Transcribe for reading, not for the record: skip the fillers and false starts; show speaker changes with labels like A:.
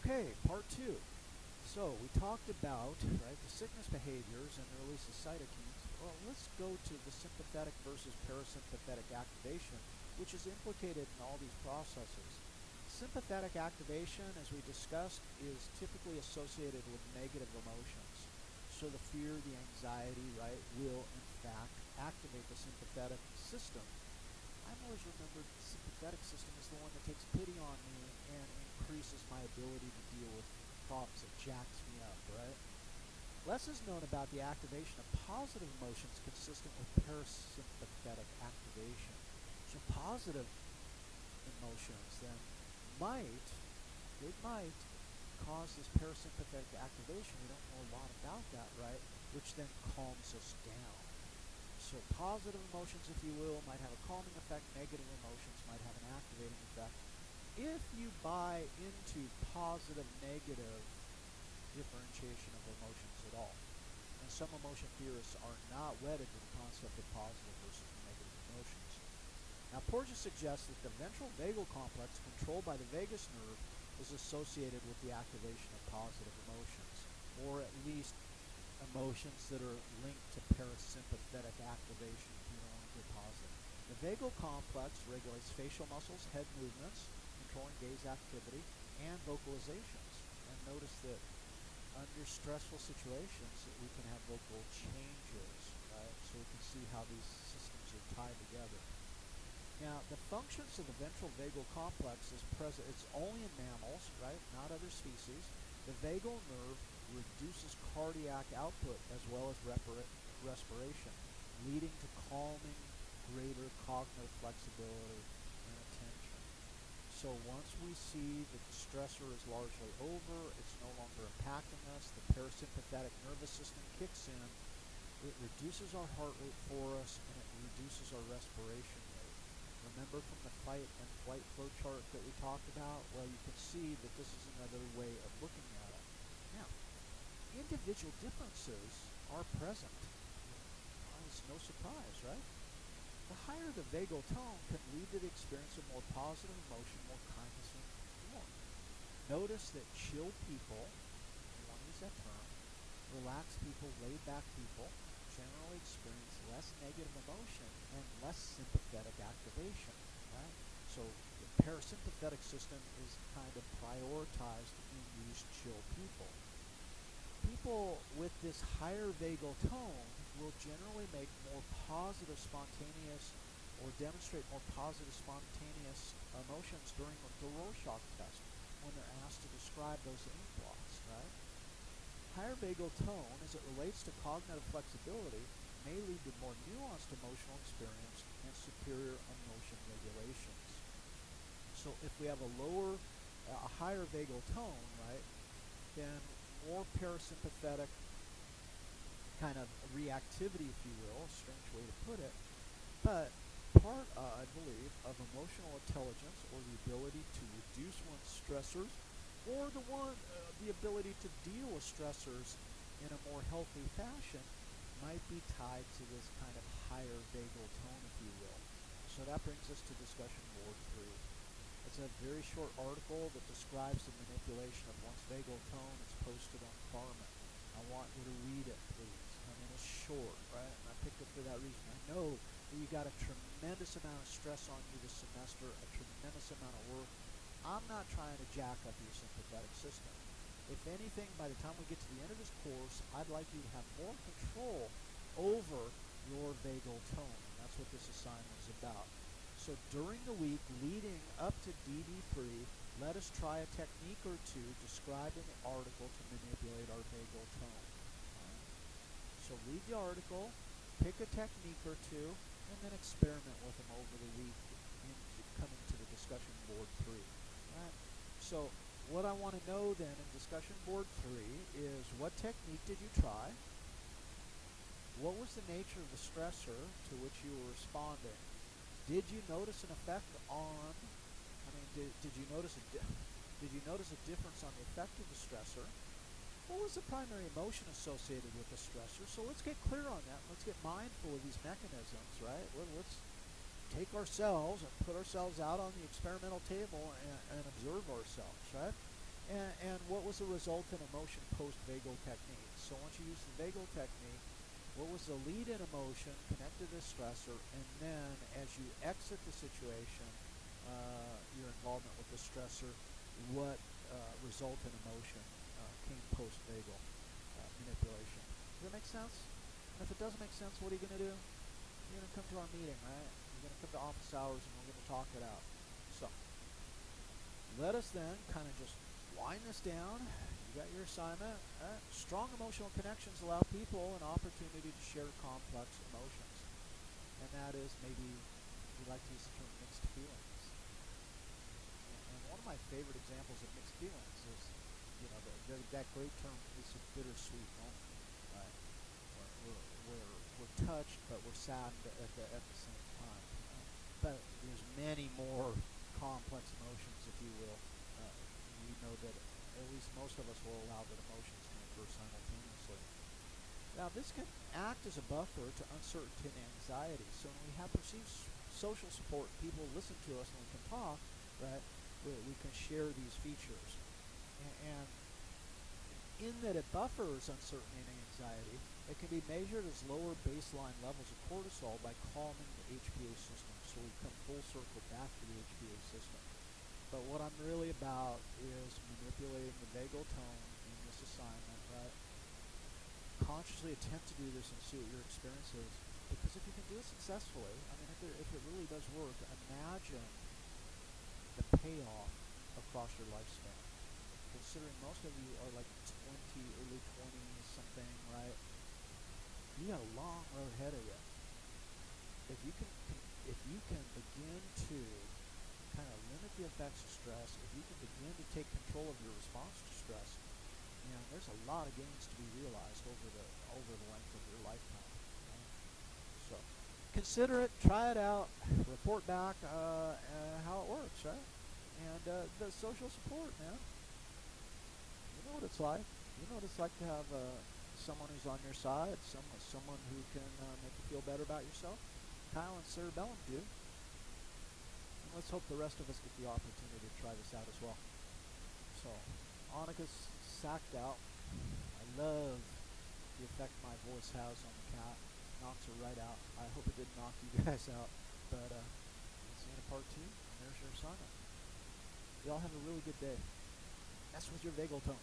A: Okay, part two. So we talked about the sickness behaviors and the release of cytokines. Well, let's go to the sympathetic versus parasympathetic activation, which is implicated in all these processes. Sympathetic activation, as we discussed, is typically associated with negative emotions. So the fear, the anxiety, will in fact activate the sympathetic system. I've always remembered the sympathetic system is the one that takes pity on me and increases my ability to deal with problems. It jacks me up, right? Less is known about the activation of positive emotions consistent with parasympathetic activation. So positive emotions then might cause this parasympathetic activation. We don't know a lot about that, right? Which then calms us down. So positive emotions, if you will, might have a calming effect. Negative emotions might have an activating effect. If you buy into positive-negative differentiation of emotions at all, and some emotion theorists are not wedded to the concept of positive versus negative emotions. Now, Porges suggests that the ventral vagal complex controlled by the vagus nerve is associated with the activation of positive emotions, or at least emotions that are linked to parasympathetic activation, if you don't want to go positive. The vagal complex regulates facial muscles, head movements, controlling gaze activity, and vocalizations. And notice that under stressful situations, we can have vocal changes, right? So we can see how these systems are tied together. Now, the functions of the ventral vagal complex is present. It's only in mammals, right? Not other species. The vagal nerve reduces cardiac output as well as respiration, leading to calming, greater cognitive flexibility and attention. So once we see that the stressor is largely over, it's no longer impacting us, the parasympathetic nervous system kicks in, it reduces our heart rate for us, and it reduces our respiration rate. Remember from the fight and flight flow chart that we talked about? Well, you can see that this is another way of looking at it. Now, individual differences are present. It's no surprise, right? The higher the vagal tone can lead to the experience of more positive emotion, more kindness, and warmth. Notice that chill people, I want to use that term, relaxed people, laid-back people, generally experience less negative emotion and less sympathetic activation, right? So the parasympathetic system is kind of prioritized in these chill people. People with this higher vagal tone will generally make more positive, spontaneous, or demonstrate more positive, spontaneous emotions during the Rorschach test when they're asked to describe those ink blots, right? Higher vagal tone, as it relates to cognitive flexibility, may lead to more nuanced emotional experience and superior emotion regulations. So if we have a higher vagal tone, right, then more parasympathetic kind of reactivity, if you will, a strange way to put it, but part, I believe, of emotional intelligence, or the ability to reduce one's stressors, or the ability to deal with stressors in a more healthy fashion, might be tied to this kind of higher vagal tone, if you will. So that brings us to discussion board 3. It's a very short article that describes the manipulation of one's vagal tone. It's posted on Carmen. I want you to read it, please. I mean, it's short, right? And I picked it for that reason. I know that you got a tremendous amount of stress on you this semester, a tremendous amount of work. I'm not trying to jack up your sympathetic system. If anything, by the time we get to the end of this course, I'd like you to have more control over your vagal tone. And that's what this assignment is about. So during the week leading up to DD3, let us try a technique or two described in the article to manipulate our vagal tone. So read the article, pick a technique or two, and then experiment with them over the week coming to the discussion board 3. Right? So what I want to know then in discussion board 3 is, what technique did you try? What was the nature of the stressor to which you were responding? Did you notice an effect on, did you notice a difference on the effect of the stressor? What was the primary emotion associated with the stressor? So let's get clear on that. Let's get mindful of these mechanisms, right? Let's take ourselves and put ourselves out on the experimental table and observe ourselves, right? And what was the resultant emotion post-vagal technique? So once you use the vagal technique, what was the lead-in emotion connected to the stressor, and then as you exit the situation, your involvement with the stressor, what resultant emotion came post-vagal manipulation? Does that make sense? And if it doesn't make sense, what are you going to do? You're going to come to our meeting, right? You're going to come to office hours, and we're going to talk it out. So let us then kind of just wind this down. You got your assignment. Strong emotional connections allow people an opportunity to share complex emotions. And that is, maybe we like to use the term mixed feelings. And one of my favorite examples of mixed feelings is, that great term is a bittersweet moment, right? We're touched, but we're saddened at the same time. But there's many more complex emotions, if you will. We know that at least most of us will allow that emotions can occur simultaneously. Now, this can act as a buffer to uncertainty and anxiety. So when we have perceived social support, people listen to us and we can talk, right? We can share these features. And in that it buffers uncertainty and anxiety, it can be measured as lower baseline levels of cortisol by calming the HPA system. So we come full circle back to the HPA system. But what I'm really about is manipulating the vagal tone in this assignment, right? Consciously attempt to do this and see what your experience is. Because if you can do it successfully, if it really does work, imagine the payoff across your lifespan. Considering most of you are like 20, early 20s, something, right? You got a long road ahead of you. If you can begin to kind of limit the effects of stress, if you can begin to take control of your response to stress, there's a lot of gains to be realized over the length of your lifetime. Right? So consider it, try it out, report back how it works, right? And the social support, man. You know what it's like. You know what it's like to have someone who's on your side, someone who can make you feel better about yourself. Kyle and Cerebellum do. And let's hope the rest of us get the opportunity to try this out as well. So, Annika's sacked out. I love the effect my voice has on the cat. Knocks her right out. I hope it didn't knock you guys out. But that's the end of part 2. And there's your assignment. Y'all have a really good day. That's with your vagal tone.